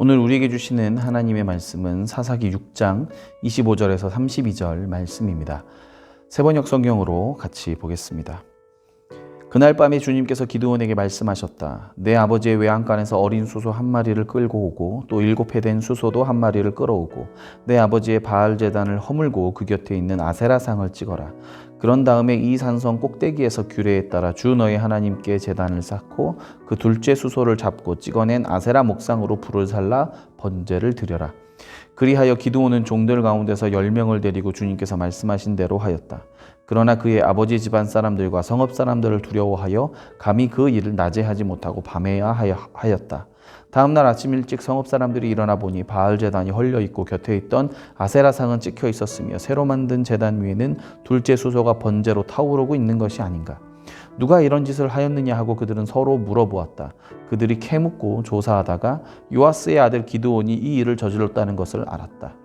오늘 우리에게 주시는 하나님의 말씀은 사사기 6장 25절에서 32절 말씀입니다. 세번역 성경으로 같이 보겠습니다. 그날 밤에 주님께서 기드온에게 말씀하셨다. 내 아버지의 외양간에서 어린 수소 한 마리를 끌고 오고 또 7해 된 수소도 한 마리를 끌어오고 내 아버지의 바알 제단을 허물고 그 곁에 있는 아세라 상을 찍어라. 그런 다음에 이 산성 꼭대기에서 규례에 따라 주 너의 하나님께 제단을 쌓고 그 둘째 수소를 잡고 찍어낸 아세라 목상으로 불을 살라 번제를 드려라. 그리하여 기드온은 종들 가운데서 10명을 데리고 주님께서 말씀하신 대로 하였다. 그러나 그의 아버지 집안 사람들과 성읍 사람들을 두려워하여 감히 그 일을 낮에 하지 못하고 밤에야 하였다. 다음 날 아침 일찍 성읍 사람들이 일어나 보니 바알 제단이 헐려 있고 곁에 있던 아세라 상은 찍혀 있었으며 새로 만든 제단 위에는 둘째 수소가 번제로 타오르고 있는 것이 아닌가. 누가 이런 짓을 하였느냐 하고 그들은 서로 물어보았다. 그들이 캐묻고 조사하다가 요아스의 아들 기드온이 이 일을 저질렀다는 것을 알았다.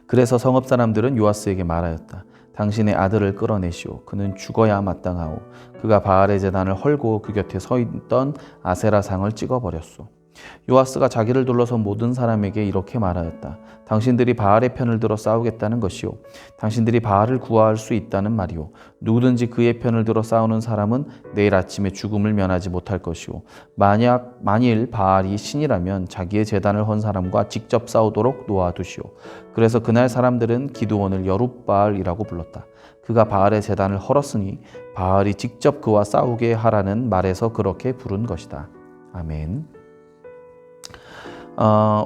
그래서 성읍 사람들은 요아스에게 말하였다. 당신의 아들을 끌어내시오. 그는 죽어야 마땅하오. 그가 바알의 제단을 헐고 그 곁에 서 있던 아세라 상을 찍어버렸소. 요아스가 자기를 둘러선 모든 사람에게 이렇게 말하였다. 당신들이 바알의 편을 들어 싸우겠다는 것이오. 당신들이 바알을 구할 수 있다는 말이오. 누구든지 그의 편을 들어 싸우는 사람은 내일 아침에 죽음을 면하지 못할 것이오. 만일 바알이 신이라면 자기의 제단을 헌 사람과 직접 싸우도록 놓아두시오. 그래서 그날 사람들은 기드온을 여룻바알이라고 불렀다. 그가 바알의 제단을 헐었으니 바알이 직접 그와 싸우게 하라는 말에서 그렇게 부른 것이다. 아멘.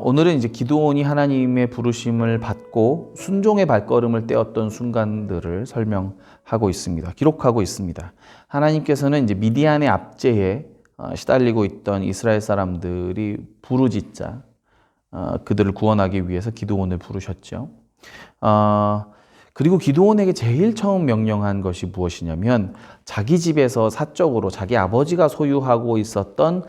오늘은 이제 기드온이 하나님의 부르심을 받고 순종의 발걸음을 떼었던 순간들을 설명하고 있습니다. 기록하고 있습니다. 하나님께서는 이제 미디안의 압제에 시달리고 있던 이스라엘 사람들이 부르짖자 그들을 구원하기 위해서 기드온을 부르셨죠. 그리고 기드온에게 제일 처음 명령한 것이 무엇이냐면 자기 집에서 사적으로 자기 아버지가 소유하고 있었던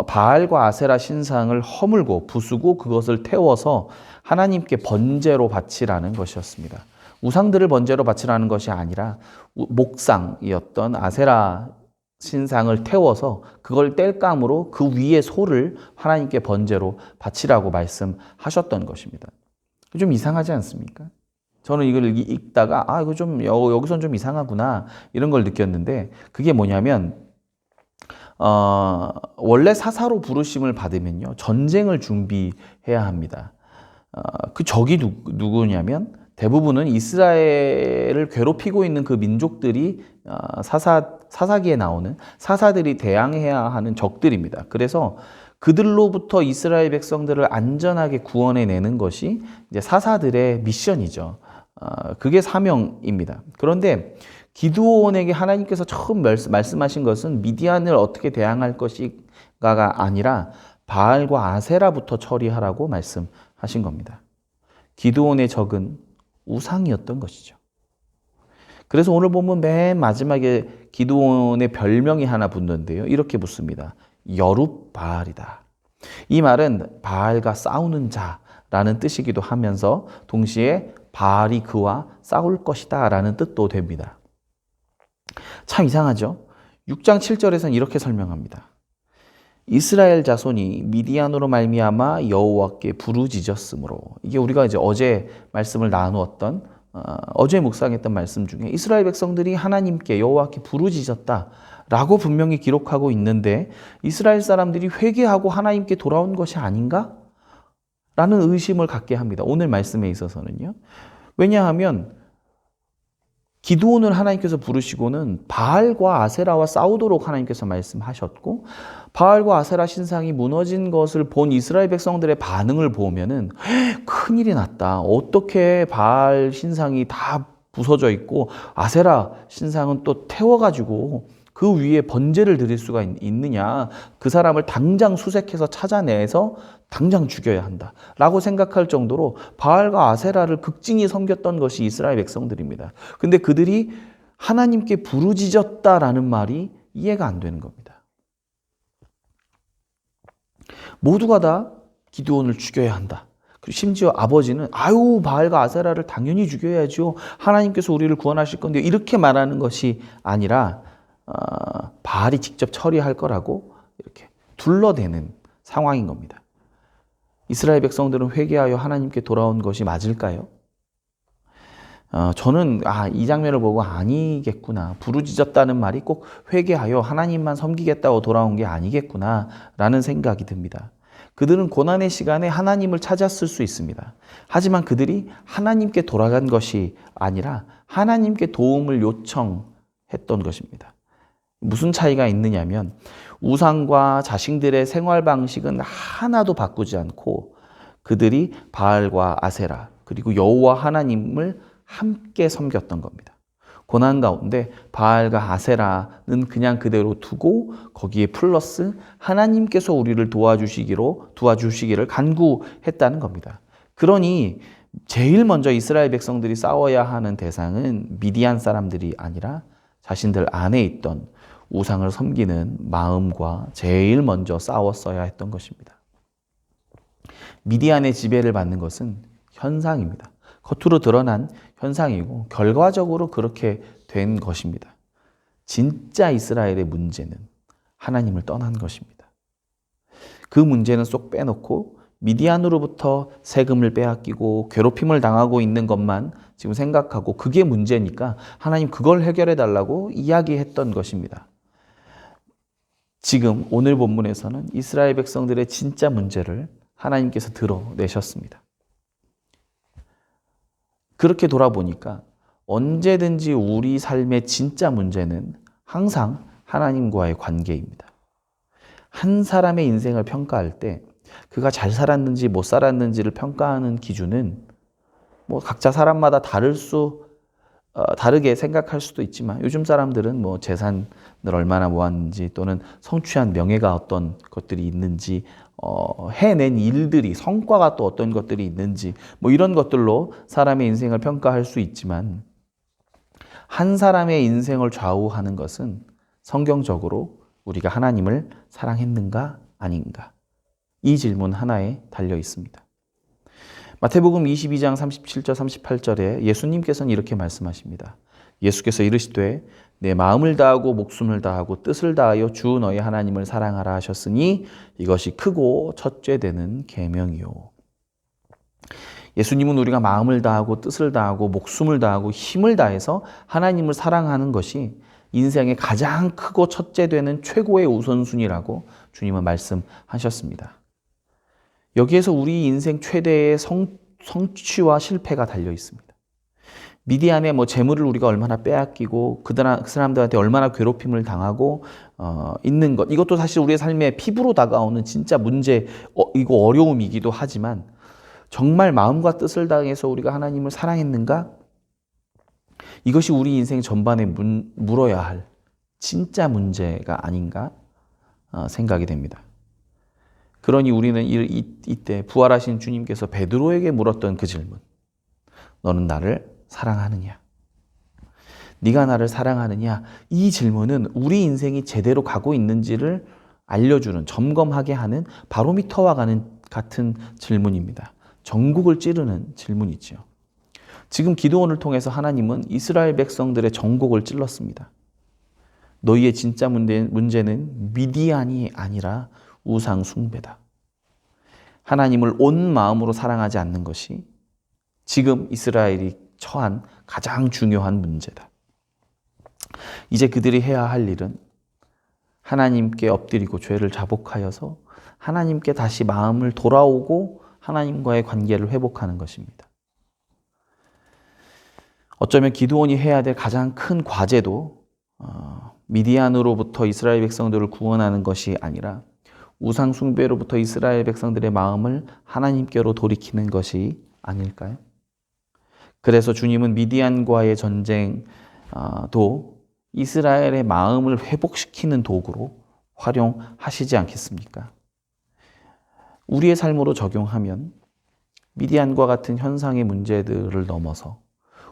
바알과 아세라 신상을 허물고 부수고 그것을 태워서 하나님께 번제로 바치라는 것이었습니다. 우상들을 번제로 바치라는 것이 아니라 목상이었던 아세라 신상을 태워서 그걸 뗄감으로 그 위에 소를 하나님께 번제로 바치라고 말씀하셨던 것입니다. 좀 이상하지 않습니까? 저는 이걸 읽다가 이거 좀 여기선 좀 이상하구나 이런 걸 느꼈는데 그게 뭐냐면 원래 사사로 부르심을 받으면요 전쟁을 준비해야 합니다. 그 적이 누구냐면 대부분은 이스라엘을 괴롭히고 있는 그 민족들이 사사기에 나오는 사사들이 대항해야 하는 적들입니다. 그래서 그들로부터 이스라엘 백성들을 안전하게 구원해내는 것이 이제 사사들의 미션이죠. 그게 사명입니다. 그런데 기드온에게 하나님께서 처음 말씀하신 것은 미디안을 어떻게 대항할 것인가가 아니라 바알과 아세라부터 처리하라고 말씀하신 겁니다. 기드온의 적은 우상이었던 것이죠. 그래서 오늘 보면 맨 마지막에 기드온의 별명이 하나 붙는데요. 이렇게 붙습니다. 여룻바알이다. 이 말은 바알과 싸우는 자라는 뜻이기도 하면서 동시에 바알이 그와 싸울 것이다 라는 뜻도 됩니다. 참 이상하죠? 6장 7절에서는 이렇게 설명합니다. 이스라엘 자손이 미디안으로 말미암아 여호와께 부르짖었으므로. 이게 우리가 이제 어제 말씀을 나누었던 어제 묵상했던 말씀 중에 이스라엘 백성들이 하나님께 여호와께 부르짖었다라고 분명히 기록하고 있는데 이스라엘 사람들이 회개하고 하나님께 돌아온 것이 아닌가? 라는 의심을 갖게 합니다. 오늘 말씀에 있어서는요. 왜냐하면 기드온을 하나님께서 부르시고는 바알과 아세라와 싸우도록 하나님께서 말씀하셨고 바알과 아세라 신상이 무너진 것을 본 이스라엘 백성들의 반응을 보면은 큰일이 났다. 어떻게 바알 신상이 다 부서져 있고 아세라 신상은 또 태워가지고 그 위에 번제를 드릴 수가 있느냐. 그 사람을 당장 수색해서 찾아내서 당장 죽여야 한다 라고 생각할 정도로 바알과 아세라를 극진히 섬겼던 것이 이스라엘 백성들입니다. 근데 그들이 하나님께 부르짖었다라는 말이 이해가 안 되는 겁니다. 모두가 다 기드온을 죽여야 한다. 그리고 심지어 아버지는 바알과 아세라를 당연히 죽여야죠. 하나님께서 우리를 구원하실 건데 이렇게 말하는 것이 아니라 바알이 직접 처리할 거라고 이렇게 둘러대는 상황인 겁니다. 이스라엘 백성들은 회개하여 하나님께 돌아온 것이 맞을까요? 저는 이 장면을 보고 아니겠구나. 부르짖었다는 말이 꼭 회개하여 하나님만 섬기겠다고 돌아온 게 아니겠구나 라는 생각이 듭니다. 그들은 고난의 시간에 하나님을 찾았을 수 있습니다. 하지만 그들이 하나님께 돌아간 것이 아니라 하나님께 도움을 요청했던 것입니다. 무슨 차이가 있느냐면 우상과 자신들의 생활 방식은 하나도 바꾸지 않고 그들이 바알과 아세라 그리고 여호와 하나님을 함께 섬겼던 겁니다. 고난 가운데 바알과 아세라는 그냥 그대로 두고 거기에 플러스 하나님께서 우리를 도와주시기를 간구했다는 겁니다. 그러니 제일 먼저 이스라엘 백성들이 싸워야 하는 대상은 미디안 사람들이 아니라 자신들 안에 있던 우상을 섬기는 마음과 제일 먼저 싸웠어야 했던 것입니다. 미디안의 지배를 받는 것은 현상입니다. 겉으로 드러난 현상이고 결과적으로 그렇게 된 것입니다. 진짜 이스라엘의 문제는 하나님을 떠난 것입니다. 그 문제는 쏙 빼놓고 미디안으로부터 세금을 빼앗기고 괴롭힘을 당하고 있는 것만 지금 생각하고 그게 문제니까 하나님 그걸 해결해 달라고 이야기했던 것입니다. 지금 오늘 본문에서는 이스라엘 백성들의 진짜 문제를 하나님께서 드러내셨습니다. 그렇게 돌아보니까 언제든지 우리 삶의 진짜 문제는 항상 하나님과의 관계입니다. 한 사람의 인생을 평가할 때 그가 잘 살았는지 못 살았는지를 평가하는 기준은 각자 사람마다 다르게 생각할 수도 있지만 요즘 사람들은 재산을 얼마나 모았는지 또는 성취한 명예가 어떤 것들이 있는지 해낸 일들이 성과가 또 어떤 것들이 있는지 이런 것들로 사람의 인생을 평가할 수 있지만 한 사람의 인생을 좌우하는 것은 성경적으로 우리가 하나님을 사랑했는가 아닌가 이 질문 하나에 달려 있습니다. 마태복음 22장 37절 38절에 예수님께서는 이렇게 말씀하십니다. 예수께서 이르시되 내 마음을 다하고 목숨을 다하고 뜻을 다하여 주 너희 하나님을 사랑하라 하셨으니 이것이 크고 첫째 되는 계명이요. 예수님은 우리가 마음을 다하고 뜻을 다하고 목숨을 다하고 힘을 다해서 하나님을 사랑하는 것이 인생의 가장 크고 첫째 되는 최고의 우선순위라고 주님은 말씀하셨습니다. 여기에서 우리 인생 최대의 성취와 실패가 달려 있습니다. 미디안의 재물을 우리가 얼마나 빼앗기고 그 사람들한테 얼마나 괴롭힘을 당하고 있는 것 이것도 사실 우리의 삶에 피부로 다가오는 진짜 문제 이거 어려움이기도 하지만 정말 마음과 뜻을 다해서 우리가 하나님을 사랑했는가? 이것이 우리 인생 전반에 물어야 할 진짜 문제가 아닌가 생각이 됩니다. 그러니 우리는 이때 부활하신 주님께서 베드로에게 물었던 그 질문. 너는 나를 사랑하느냐? 네가 나를 사랑하느냐? 이 질문은 우리 인생이 제대로 가고 있는지를 알려주는, 점검하게 하는 바로미터와 같은 질문입니다. 전국을 찌르는 질문이죠. 지금 기드온을 통해서 하나님은 이스라엘 백성들의 전국을 찔렀습니다. 너희의 진짜 문제는 미디안이 아니라 우상 숭배다. 하나님을 온 마음으로 사랑하지 않는 것이 지금 이스라엘이 처한 가장 중요한 문제다. 이제 그들이 해야 할 일은 하나님께 엎드리고 죄를 자복하여서 하나님께 다시 마음을 돌아오고 하나님과의 관계를 회복하는 것입니다. 어쩌면 기드온이 해야 될 가장 큰 과제도 미디안으로부터 이스라엘 백성들을 구원하는 것이 아니라 우상 숭배로부터 이스라엘 백성들의 마음을 하나님께로 돌이키는 것이 아닐까요? 그래서 주님은 미디안과의 전쟁도 이스라엘의 마음을 회복시키는 도구로 활용하시지 않겠습니까? 우리의 삶으로 적용하면 미디안과 같은 현상의 문제들을 넘어서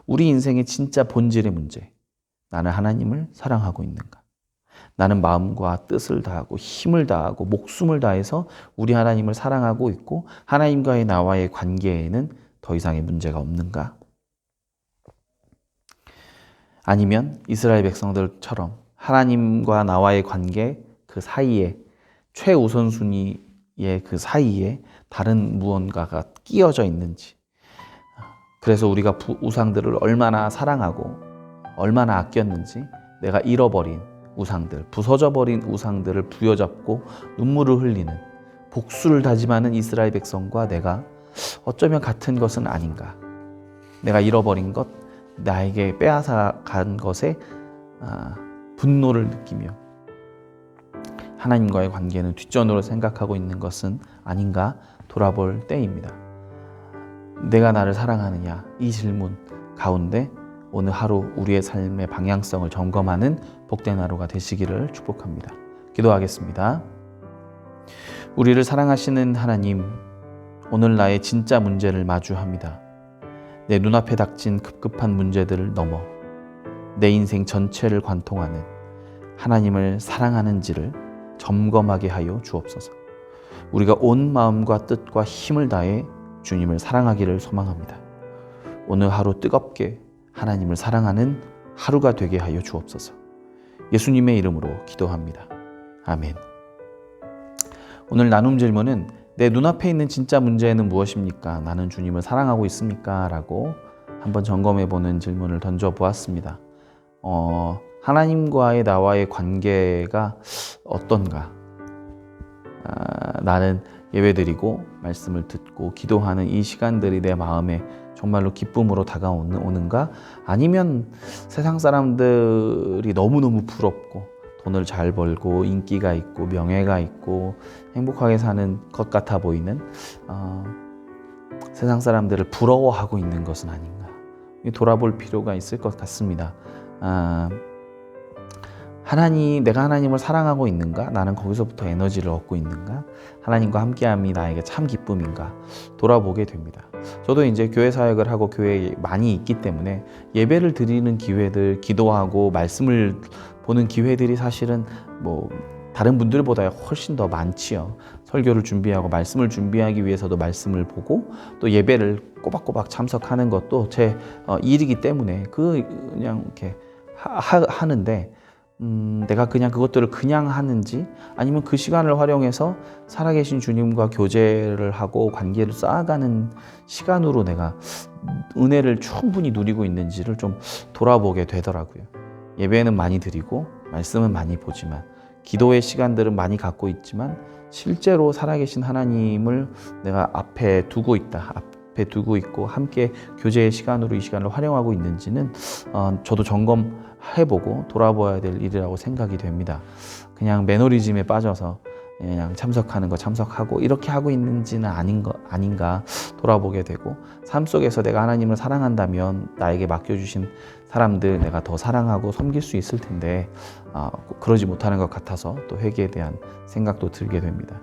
우리 인생의 진짜 본질의 문제, 나는 하나님을 사랑하고 있는가? 나는 마음과 뜻을 다하고 힘을 다하고 목숨을 다해서 우리 하나님을 사랑하고 있고 하나님과의 나와의 관계에는 더 이상의 문제가 없는가? 아니면 이스라엘 백성들처럼 하나님과 나와의 관계 그 사이에 최우선순위인 그 사이에 다른 무언가가 끼어져 있는지, 그래서 우리가 우상들을 얼마나 사랑하고 얼마나 아꼈는지, 내가 잃어버린 우상들, 부서져 버린 우상들을 부여잡고 눈물을 흘리는, 복수를 다짐하는 이스라엘 백성과 내가 어쩌면 같은 것은 아닌가. 내가 잃어버린 것, 나에게 빼앗아 간 것에 분노를 느끼며 하나님과의 관계는 뒷전으로 생각하고 있는 것은 아닌가 돌아볼 때입니다. 내가 나를 사랑하느냐, 이 질문 가운데 오늘 하루 우리의 삶의 방향성을 점검하는 복된 하루가 되시기를 축복합니다. 기도하겠습니다. 우리를 사랑하시는 하나님, 오늘 나의 진짜 문제를 마주합니다. 내 눈앞에 닥친 급급한 문제들을 넘어 내 인생 전체를 관통하는 하나님을 사랑하는지를 점검하게 하여 주옵소서. 우리가 온 마음과 뜻과 힘을 다해 주님을 사랑하기를 소망합니다. 오늘 하루 뜨겁게 하나님을 사랑하는 하루가 되게 하여 주옵소서. 예수님의 이름으로 기도합니다. 아멘. 오늘 나눔 질문은 내 눈앞에 있는 진짜 문제는 무엇입니까? 나는 주님을 사랑하고 있습니까? 라고 한번 점검해 보는 질문을 던져보았습니다. 하나님과의 나와의 관계가 어떤가? 나는 예배드리고 말씀을 듣고 기도하는 이 시간들이 내 마음에 정말로 기쁨으로 다가오는가? 아니면 세상 사람들이 너무너무 부럽고 돈을 잘 벌고 인기가 있고 명예가 있고 행복하게 사는 것 같아 보이는 세상 사람들을 부러워하고 있는 것은 아닌가? 돌아볼 필요가 있을 것 같습니다. 내가 하나님을 사랑하고 있는가? 나는 거기서부터 에너지를 얻고 있는가? 하나님과 함께함이 나에게 참 기쁨인가? 돌아보게 됩니다. 저도 이제 교회 사역을 하고 교회에 많이 있기 때문에 예배를 드리는 기회들, 기도하고 말씀을 보는 기회들이 사실은 다른 분들보다 훨씬 더 많지요. 설교를 준비하고 말씀을 준비하기 위해서도 말씀을 보고 또 예배를 꼬박꼬박 참석하는 것도 제 일이기 때문에 그냥 이렇게 하는데 내가 그냥 그것들을 그냥 하는지 아니면 그 시간을 활용해서 살아계신 주님과 교제를 하고 관계를 쌓아가는 시간으로 내가 은혜를 충분히 누리고 있는지를 좀 돌아보게 되더라고요. 예배는 많이 드리고 말씀은 많이 보지만 기도의 시간들은 많이 갖고 있지만 실제로 살아계신 하나님을 내가 앞에 두고 있고 함께 교제의 시간으로 이 시간을 활용하고 있는지는 저도 점검해보고 돌아봐야 될 일이라고 생각이 됩니다. 그냥 매너리즘에 빠져서 그냥 참석하는 거 참석하고 이렇게 하고 있는지는 아닌가 돌아보게 되고, 삶 속에서 내가 하나님을 사랑한다면 나에게 맡겨주신 사람들 내가 더 사랑하고 섬길 수 있을 텐데 그러지 못하는 것 같아서 또 회개에 대한 생각도 들게 됩니다.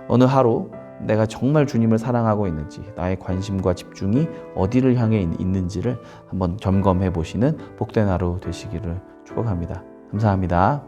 어느 하루 내가 정말 주님을 사랑하고 있는지, 나의 관심과 집중이 어디를 향해 있는지를 한번 점검해 보시는 복된 하루 되시기를 축복합니다. 감사합니다.